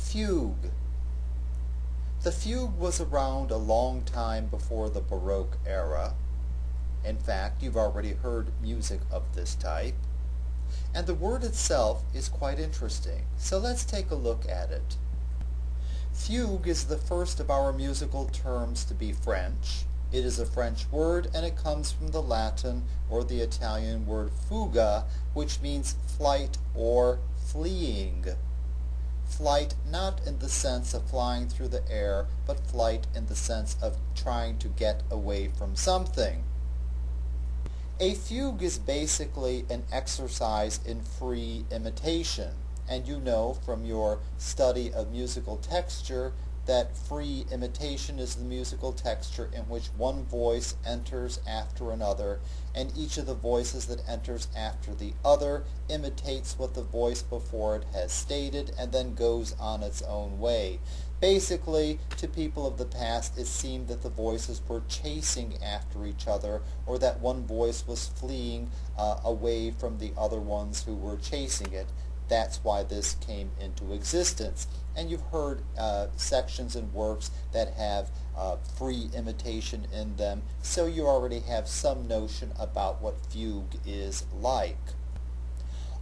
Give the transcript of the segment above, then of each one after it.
Fugue. The fugue was around a long time before the Baroque era. In fact, you've already heard music of this type. And the word itself is quite interesting, so let's take a look at it. Fugue is the first of our musical terms to be French. It is a French word, and it comes from the Latin or the Italian word fuga, which means flight or fleeing. Flight not in the sense of flying through the air, but flight in the sense of trying to get away from something. A fugue is basically an exercise in free imitation, and you know from your study of musical texture that free imitation is the musical texture in which one voice enters after another, and each of the voices that enters after the other imitates what the voice before it has stated and then goes on its own way. Basically, to people of the past, it seemed that the voices were chasing after each other, or that one voice was fleeing away from the other ones who were chasing it. That's why this came into existence. And you've heard sections and works that have free imitation in them, so you already have some notion about what fugue is like.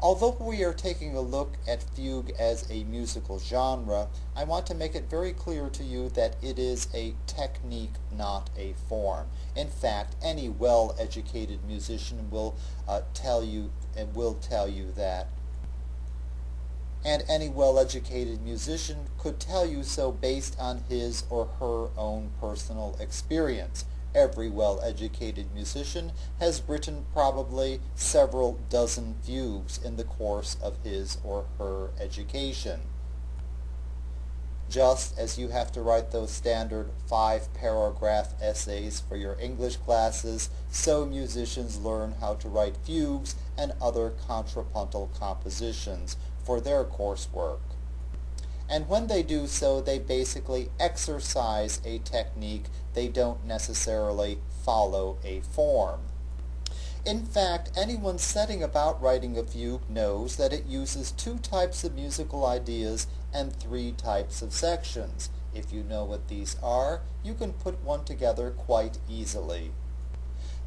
Although we are taking a look at fugue as a musical genre, I want to make it very clear to you that it is a technique, not a form. In fact, any well-educated musician will tell you that. And any well-educated musician could tell you so based on his or her own personal experience. Every well-educated musician has written probably several dozen fugues in the course of his or her education. Just as you have to write those standard 5-paragraph essays for your English classes, so musicians learn how to write fugues and other contrapuntal compositions for their coursework. And when they do so, they basically exercise a technique. They don't necessarily follow a form. In fact, anyone setting about writing a fugue knows that it uses 2 types of musical ideas and 3 types of sections. If you know what these are, you can put one together quite easily.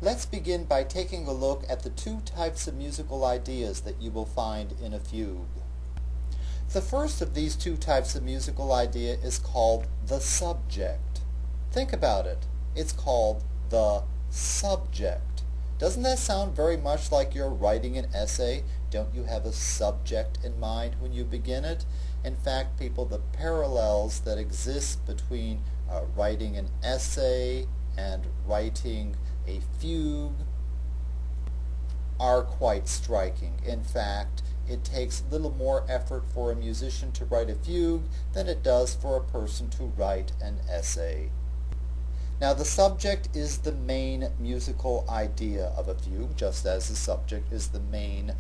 Let's begin by taking a look at the 2 types of musical ideas that you will find in a fugue. The first of these 2 types of musical idea is called the subject. Think about it. It's called the subject. Doesn't that sound very much like you're writing an essay? Don't you have a subject in mind when you begin it? In fact, people, the parallels that exist between writing an essay and writing a fugue are quite striking. In fact, it takes little more effort for a musician to write a fugue than it does for a person to write an essay. Now, the subject is the main musical idea of a fugue, just as the subject is the main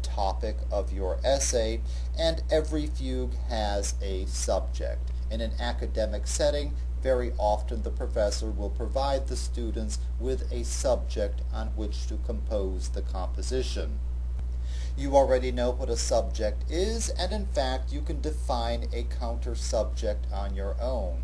topic of your essay, and every fugue has a subject. In an academic setting, very often the professor will provide the students with a subject on which to compose the composition. You already know what a subject is, and in fact you can define a counter-subject on your own.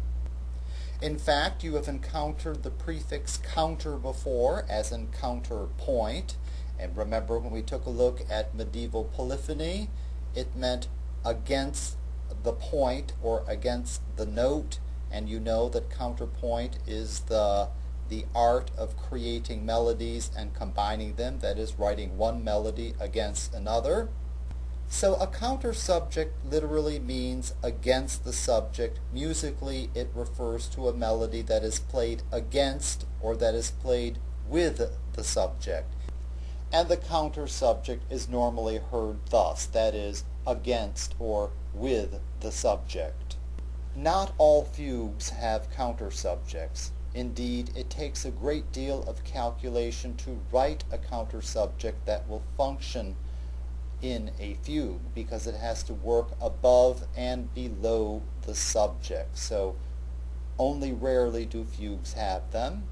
In fact, you have encountered the prefix counter before, as in counterpoint, and remember when we took a look at medieval polyphony, it meant against the point or against the note, and you know that counterpoint is the art of creating melodies and combining them, that is, writing one melody against another. So a counter subject literally means against the subject. Musically, it refers to a melody that is played against or that is played with the subject. And the counter subject is normally heard thus, that is, against or with the subject. Not all fugues have counter subjects. Indeed, it takes a great deal of calculation to write a counter subject that will function in a fugue, because it has to work above and below the subject. So only rarely do fugues have them.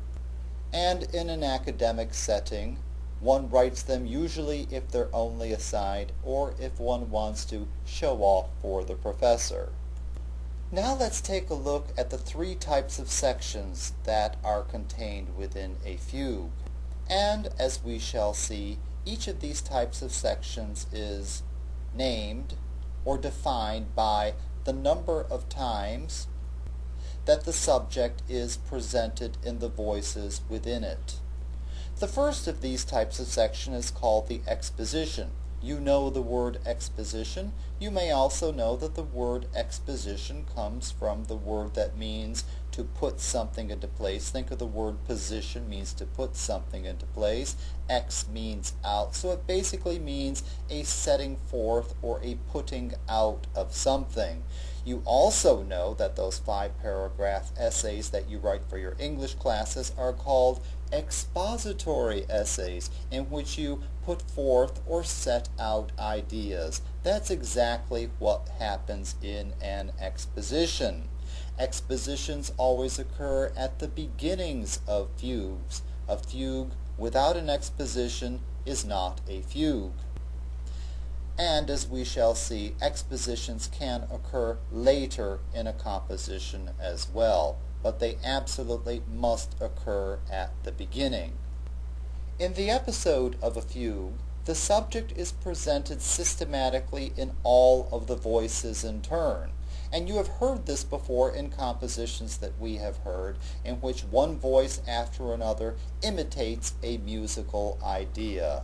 And in an academic setting, one writes them usually if they're only a side or if one wants to show off for the professor. Now let's take a look at the three types of sections that are contained within a fugue. And as we shall see, each of these types of sections is named or defined by the number of times that the subject is presented in the voices within it. The first of these types of section is called the exposition. You know the word exposition. You may also know that the word exposition comes from the word that means to put something into place. Think of the word position means to put something into place. Ex means out. So it basically means a setting forth or a putting out of something. You also know that those 5-paragraph essays that you write for your English classes are called expository essays, in which you put forth or set out ideas. That's exactly what happens in an exposition. Expositions always occur at the beginnings of fugues. A fugue without an exposition is not a fugue. And as we shall see, expositions can occur later in a composition as well, but they absolutely must occur at the beginning. In the episode of a fugue, the subject is presented systematically in all of the voices in turn. And you have heard this before in compositions that we have heard, in which one voice after another imitates a musical idea.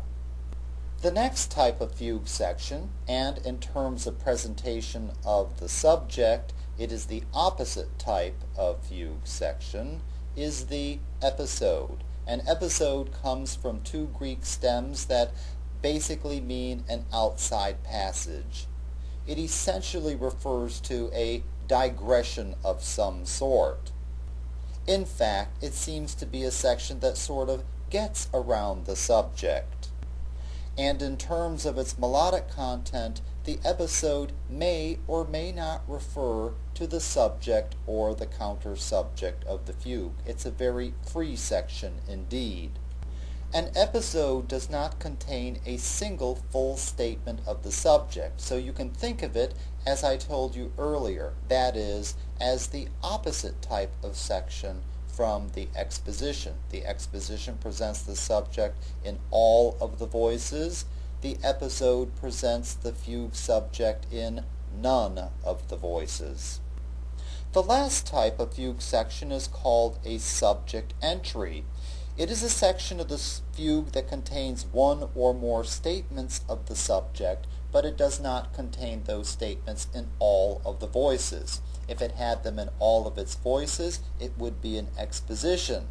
The next type of fugue section, and in terms of presentation of the subject, it is the opposite type of fugue section, is the episode. An episode comes from two Greek stems that basically mean an outside passage. It essentially refers to a digression of some sort. In fact, it seems to be a section that sort of gets around the subject. And in terms of its melodic content, the episode may or may not refer to the subject or the counter-subject of the fugue. It's a very free section indeed. An episode does not contain a single full statement of the subject, so you can think of it as I told you earlier, that is, as the opposite type of section from the exposition. The exposition presents the subject in all of the voices. The episode presents the fugue subject in none of the voices. The last type of fugue section is called a subject entry. It is a section of the fugue that contains one or more statements of the subject, but it does not contain those statements in all of the voices. If it had them in all of its voices, it would be an exposition.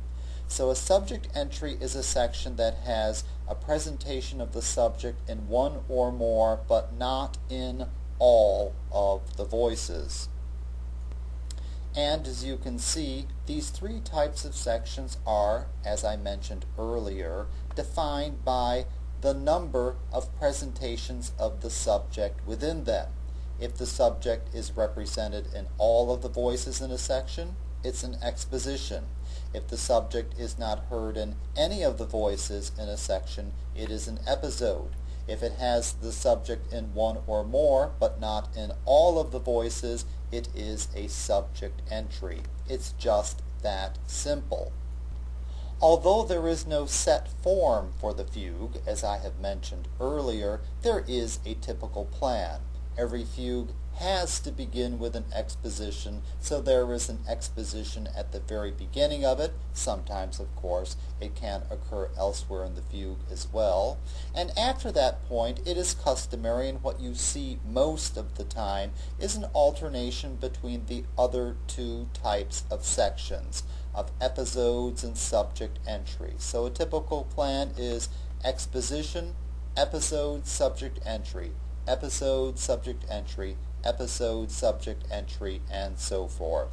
So a subject entry is a section that has a presentation of the subject in one or more, but not in all of the voices. And as you can see, these three types of sections are, as I mentioned earlier, defined by the number of presentations of the subject within them. If the subject is represented in all of the voices in a section, it's an exposition. If the subject is not heard in any of the voices in a section, it is an episode. If it has the subject in one or more, but not in all of the voices, it is a subject entry. It's just that simple. Although there is no set form for the fugue, as I have mentioned earlier, there is a typical plan. Every fugue has to begin with an exposition, so there is an exposition at the very beginning of it. Sometimes, of course, it can occur elsewhere in the fugue as well. And after that point, it is customary, and what you see most of the time is an alternation between the other two types of sections, of episodes and subject entry. So a typical plan is exposition, episode, subject entry, episode, subject entry, episode, subject entry, and so forth.